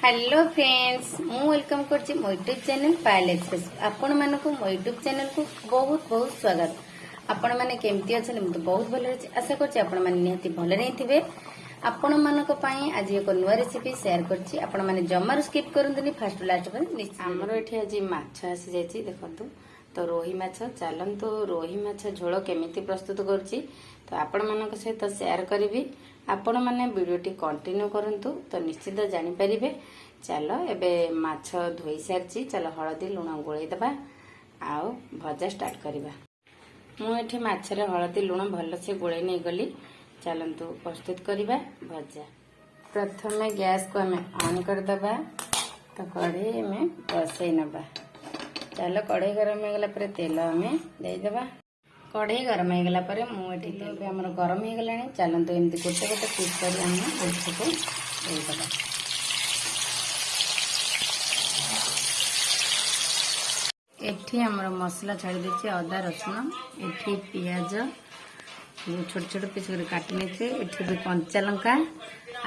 Hello friends मु welcome करछि मो यूट्यूब चैनल पायल एक्सप्रेस आपण मानको मो यूट्यूब चैनल को बहुत बहुत स्वागत। आपण माने केमती अछन मु तो बहुत भल अछि। आशा करछि आपण माने निहाती भल रही थिबे। आपण मानको पई आज एक नुवा रेसिपी शेयर करछि। आपण माने जमार स्किप करंतुनी फास्ट लास्ट पर निश्चित। हमरो एठी आज माछ आसी जायछि देखंतु। तो रोही माछ चलंतु रोही माछ झोल केमिति प्रस्तुत करछि तो आपण मानक सहित शेयर करिवि। आपण माने वीडियोटी कंटिन्यू करंतु तो निश्चित जानि परिबे। चलो एबे माछ धोई सारछि। चलो हळदी लुण गोळै दबा आउ भजा स्टार्ट करिबा। मु एठी माछरे हळदी लुण भल से गोळै नै गली। चलंतु प्रस्तुत करिबा भजा। प्रथमे गैस को हमें ऑन कर दबा। तो कढ़ाई में बसै नबा। चलो कढ़ाई गरम हो गला पर तेल हमें दे दबा। कढ़ाई गरम हो गला पर मु एठी तेल भी हमर गरम हो गलानी। चलंतु एमती गोटे गोटे पीस कर हम उसको दे दबा। एठी हमर मसला छाड़ी देछि अदा रसुन। एठी प्याज छोट छोट पीस कर काटी नेछि। एठी भी कंचा लंका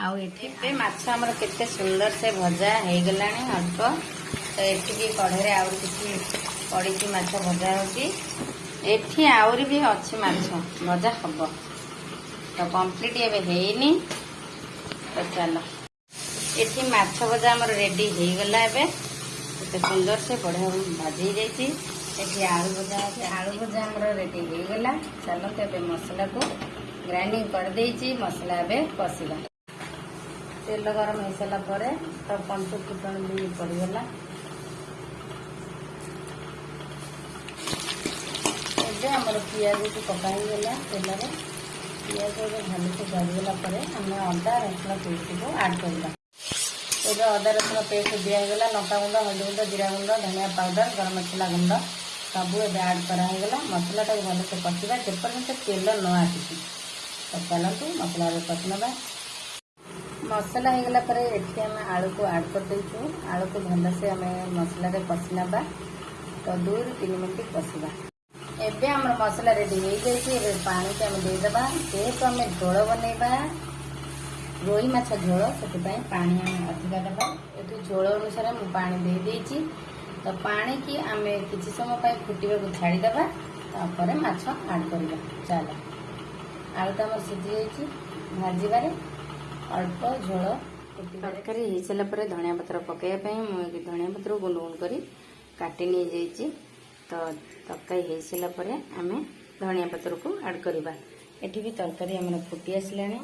आउ एठी पे माछ हमर केते सुंदर से भजा हे गलानी अल्प। तो एठी भी कढ़ाई आउर किछि पड़ी की माछ भजा होछि। एठी आउरी भी अच्छी माछ भजा हब। तो कंप्लीट एबे हेइनी। तो चलो एठी माछ भजा हमर रेडी हे गला। एबे केते सुंदर से बढ़िया भाजी जाइछि। एठी आलू भजा है। आलू भजा हमर रेडी हे गला। चलो एबे मसाला को ग्राइंडिंग कर देछि। मसाला एबे कसिला। तेल गरम हो सारा पर तो पंच फुटण भी पड़ गला। हमर पियाज को पकाई गला तेल रे। पियाज भल से जरीगला पर हमें अदा रसुण पेस्ट को ऐड करवा। एबे अदा रसुण पेस्ट दिया गला। लंका गुंड हल्दी गुंड जीरा गुंड धनिया पाउडर गरम मसला गुंड सब एबे ऐड करा गला। मसला टाक भल से कसिबा जेपर्यंत तेल न आसी। तो चलतु मसला रे कसिनबा। मसला हो गला पर एठी हम आलू को ऐड कर देछु। आलू को भल से हमें मसला रे कसिनबा। तो 2 ରୁ 3 मिनिट कसिबा। एबे हमर मसला रेडी हो जाइछि। एबे पानी के हम दे दबा। जेहेतु हमें झोल बनेबा रोही माछ झोल सेति पय पानी हम अधिका दबा। एतु झोल अनुसार हम पानी दे देछि। तो पानी की हमें किछि समय पय फुटिबा को छाडी दबा। तापर माछ ऐड करबा। चलो आलू त हमर सिझि जाइछि। भाजी बारे अल्प झोल तरकारी हो सारा पर धनिया पत्र पकाइबा पय मु धनिया पत्र गुंड गुंड करी काटी नै जाइछि। तो तरकारी हो सारा पर आम धनिया पत्र को ऐड करवा। एठी भी तरकारी हमर फुटी आसलानी।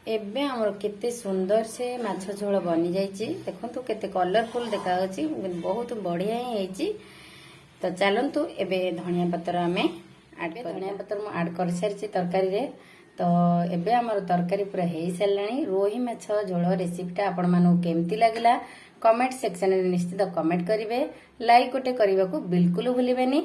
एबे हमर केते सुंदर से माछ झोल बनी जाइछि। देखंतु केते कलरफुल देखा होछि। बहुत बढ़िया ही हेछि। तो चलंतु एबे धनिया पत्र आमे ऐड कर। धनिया पत्र मु ऐड कर सारिछि तरकारी रे। तो एबे हमर तरकारी पूरा हेइ सारलानी। रोही माछ झोल रेसिपीटा आपण मानु केमती लागिला कमेंट सेक्शन में निश्चित कमेंट करिवे। लाइक गोटे करने को बिल्कुल भूलिबेनी।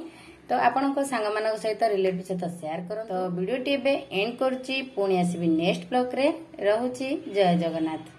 तो आपण सांग मान सहित रिलेटिव सहित शेयर करो। तो वीडियो टी एंड करुच्ची। पुणी आसबि नेक्स्ट ब्लॉग रे। रहुची जय जगन्नाथ।